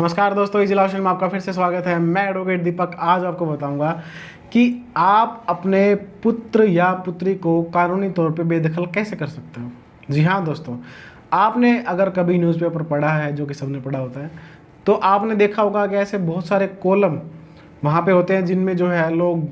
नमस्कार दोस्तों, easy law में आपका फिर से स्वागत है। मैं एडवोकेट दीपक आज आपको बताऊंगा कि आप अपने पुत्र या पुत्री को कानूनी तौर पे बेदखल कैसे कर सकते हो। जी हाँ दोस्तों, आपने अगर कभी न्यूज़पेपर पढ़ा है, जो कि सबने पढ़ा होता है, तो आपने देखा होगा कि ऐसे बहुत सारे कॉलम वहाँ पे होते हैं जिनमें जो है लोग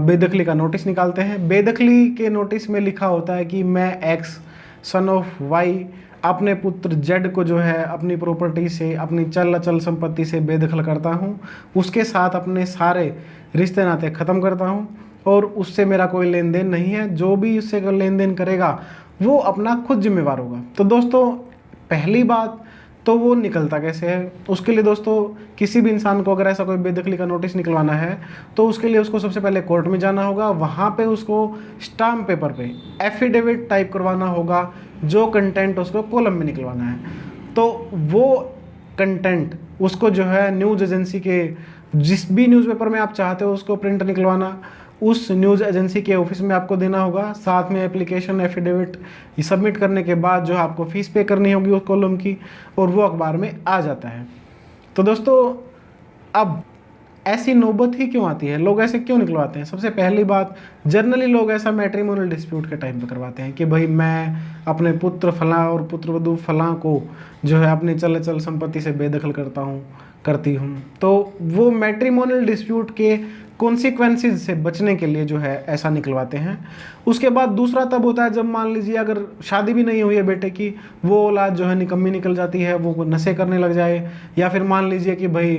बेदखली का नोटिस निकालते हैं। बेदखली के नोटिस में लिखा होता है कि मैं एक्स सन ऑफ वाई अपने पुत्र जेड को जो है अपनी प्रॉपर्टी से, अपनी चल अचल संपत्ति से बेदखल करता हूँ, उसके साथ अपने सारे रिश्ते नाते ख़त्म करता हूँ और उससे मेरा कोई लेन देन नहीं है। जो भी उससे लेन देन करेगा वो अपना खुद जिम्मेवार होगा। तो दोस्तों, पहली बात तो वो निकलता कैसे है, उसके लिए दोस्तों किसी भी इंसान को अगर ऐसा कोई बेदखली का नोटिस निकलवाना है तो उसके लिए उसको सबसे पहले कोर्ट में जाना होगा। वहाँ पे उसको स्टाम्प पेपर पे एफिडेविट टाइप करवाना होगा, जो कंटेंट उसको कॉलम में निकलवाना है। तो वो कंटेंट उसको जो है न्यूज़ एजेंसी के, जिस भी न्यूज़पेपर में आप चाहते हो उसको प्रिंट निकलवाना, उस न्यूज़ एजेंसी के ऑफिस में आपको देना होगा। साथ में एप्लीकेशन एफिडेविट सबमिट करने के बाद जो आपको फ़ीस पे करनी होगी उस कॉलम की, और वो अखबार में आ जाता है। तो दोस्तों, अब ऐसी नौबत ही क्यों आती है, लोग ऐसे क्यों निकलवाते हैं? सबसे पहली बात, जनरली लोग ऐसा मैट्रिमोनियल डिस्प्यूट के टाइम पे करवाते हैं कि भाई मैं अपने पुत्र फलां और पुत्रवधू फलां को जो है अपनी चल अचल संपत्ति से बेदखल करती हूँ। तो वो मैट्रिमोनियल डिस्प्यूट के कॉन्सिक्वेंसेस से बचने के लिए जो है ऐसा निकलवाते हैं। उसके बाद दूसरा तब होता है जब मान लीजिए अगर शादी भी नहीं हुई है बेटे की, वो औलाद जो है निकम्मी निकल जाती है, वो नशे करने लग जाए, या फिर मान लीजिए कि भाई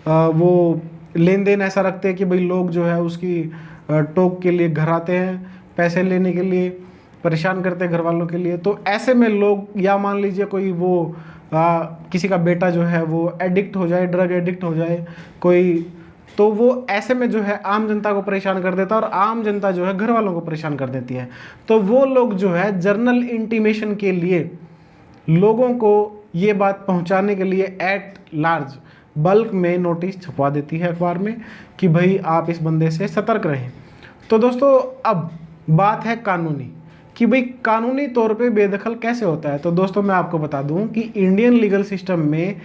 वो लेन देन ऐसा रखते हैं कि भाई लोग जो है उसकी टोक के लिए घर आते हैं, पैसे लेने के लिए परेशान करते हैं घर वालों के लिए। तो ऐसे में लोग, या मान लीजिए कोई वो किसी का बेटा जो है वो एडिक्ट हो जाए, ड्रग एडिक्ट हो जाए कोई, तो वो ऐसे में जो है आम जनता को परेशान कर देता है और आम जनता जो है घर वालों को परेशान कर देती है। तो वो लोग जो है जर्नल इंटीमेशन के लिए, लोगों को ये बात पहुंचाने के लिए एट लार्ज बल्क में नोटिस छपवा देती है अखबार में कि भाई आप इस बंदे से सतर्क रहें। तो दोस्तों, अब बात है कानूनी कि भाई कानूनी तौर पे बेदखल कैसे होता है। तो दोस्तों, मैं आपको बता दूं कि इंडियन लीगल सिस्टम में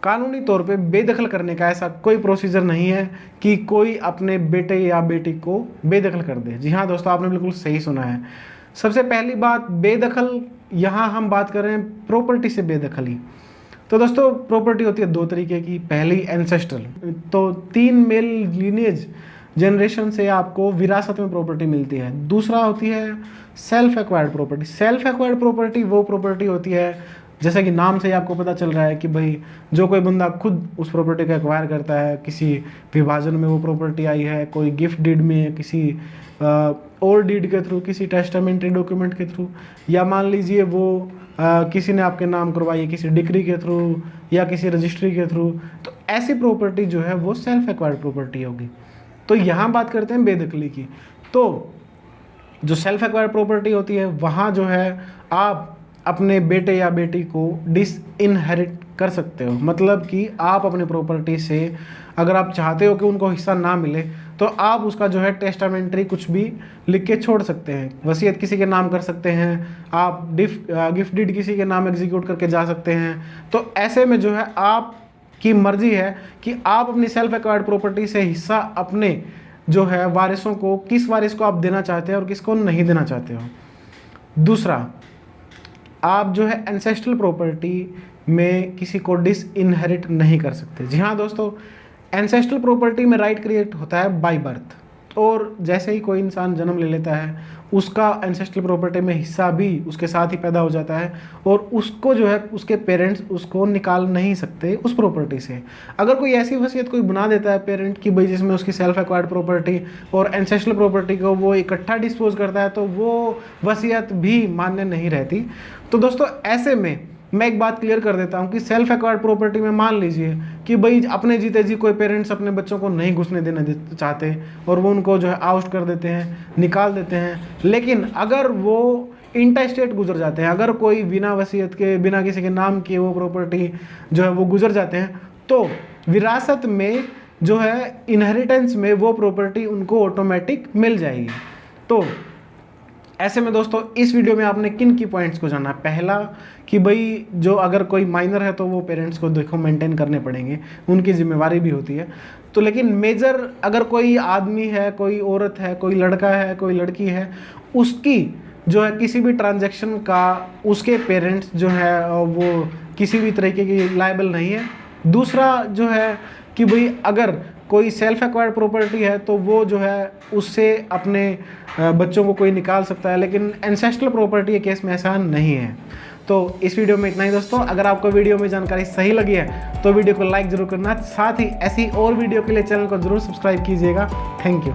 कानूनी तौर पे बेदखल करने का ऐसा कोई प्रोसीजर नहीं है कि कोई अपने बेटे या बेटी को बेदखल कर दे। जी हाँ दोस्तों, आपने बिल्कुल सही सुना है। सबसे पहली बात, बेदखल, यहाँ हम बात कर रहे हैं प्रॉपर्टी से बेदखली। तो दोस्तों, प्रॉपर्टी होती है दो तरीके की। पहली एंसेस्ट्रल, तो 3 मेल लीनिएज जनरेशन से आपको विरासत में प्रॉपर्टी मिलती है। दूसरा होती है self acquired property. Self acquired property वो प्रॉपर्टी होती है, जैसा कि नाम से ही आपको पता चल रहा है कि भाई जो कोई बंदा खुद उस प्रॉपर्टी को एक्वायर करता है, किसी विभाजन में वो प्रॉपर्टी आई है, कोई गिफ्ट डीड में, किसी और डीड के थ्रू, किसी टेस्टामेंट्री डॉक्यूमेंट के थ्रू, या मान लीजिए वो किसी ने आपके नाम करवाई है किसी डिक्री के थ्रू या किसी रजिस्ट्री के थ्रू, तो ऐसी प्रॉपर्टी जो है वो सेल्फ एक्वायर्ड प्रॉपर्टी होगी। तो यहाँ बात करते हैं बेदखली की। तो जो सेल्फ एक्वायर्ड प्रॉपर्टी होती है, वहाँ जो है आप अपने बेटे या बेटी को डिसइनहेरिट कर सकते हो। मतलब कि आप अपनी प्रॉपर्टी से अगर आप चाहते हो कि उनको हिस्सा ना मिले, तो आप उसका जो है टेस्टामेंट्री कुछ भी लिख के छोड़ सकते हैं। वसीयत किसी के नाम कर सकते हैं, आप गिफ्ट डीड किसी के नाम एग्जीक्यूट करके जा सकते हैं। तो ऐसे में जो है आपकी मर्जी है कि आप अपनी सेल्फ एक्वायर्ड प्रॉपर्टी से हिस्सा अपने जो है वारिसों को, किस वारिस को आप देना चाहते हैं और किसको नहीं देना चाहते हो। दूसरा, आप जो है एंसेस्ट्रल प्रॉपर्टी में किसी को डिसइनहेरिट नहीं कर सकते। जी हाँ दोस्तों, एंसेस्ट्रल प्रॉपर्टी में राइट क्रिएट होता है बाय बर्थ, और जैसे ही कोई इंसान जन्म ले लेता है उसका एंसेस्ट्रल प्रॉपर्टी में हिस्सा भी उसके साथ ही पैदा हो जाता है, और उसको जो है उसके पेरेंट्स उसको निकाल नहीं सकते उस प्रॉपर्टी से। अगर कोई ऐसी वसीयत कोई बना देता है पेरेंट की भाई जिसमें उसकी सेल्फ एक्वायर्ड प्रॉपर्टी और एंसेस्ट्रल प्रॉपर्टी को वो इकट्ठा डिस्पोज करता है, तो वो वसीयत भी मान्य नहीं रहती। तो दोस्तों, ऐसे में मैं एक बात क्लियर कर देता हूँ कि सेल्फ एक्वायर्ड प्रॉपर्टी में मान लीजिए कि भाई अपने जीते जी कोई पेरेंट्स अपने बच्चों को नहीं घुसने देना चाहते और वो उनको जो है आउट कर देते हैं, निकाल देते हैं। लेकिन अगर वो इंटेस्टेट गुजर जाते हैं, अगर कोई बिना वसीयत के, बिना किसी के नाम किए वो प्रॉपर्टी जो है वो गुजर जाते हैं, तो विरासत में जो है इनहेरिटेंस में वो प्रॉपर्टी उनको ऑटोमेटिक मिल जाएगी। तो ऐसे में दोस्तों इस वीडियो में आपने किन की पॉइंट्स को जानना है। पहला कि भाई जो अगर कोई माइनर है तो वो पेरेंट्स को देखो मेंटेन करने पड़ेंगे, उनकी जिम्मेवारी भी होती है। तो लेकिन मेजर अगर कोई आदमी है, कोई औरत है, कोई लड़का है, कोई लड़की है, उसकी जो है किसी भी ट्रांजैक्शन का उसके पेरेंट्स जो है वो किसी भी तरीके की लायबल नहीं है। दूसरा जो है कि भाई अगर कोई सेल्फ एक्वायर्ड प्रॉपर्टी है तो वो जो है उससे अपने बच्चों को कोई निकाल सकता है, लेकिन एंसेस्ट्रल प्रॉपर्टी के केस में ऐसा नहीं है। तो इस वीडियो में इतना ही दोस्तों। अगर आपको वीडियो में जानकारी सही लगी है तो वीडियो को लाइक जरूर करना, साथ ही ऐसी और वीडियो के लिए चैनल को जरूर सब्सक्राइब कीजिएगा। Thank you.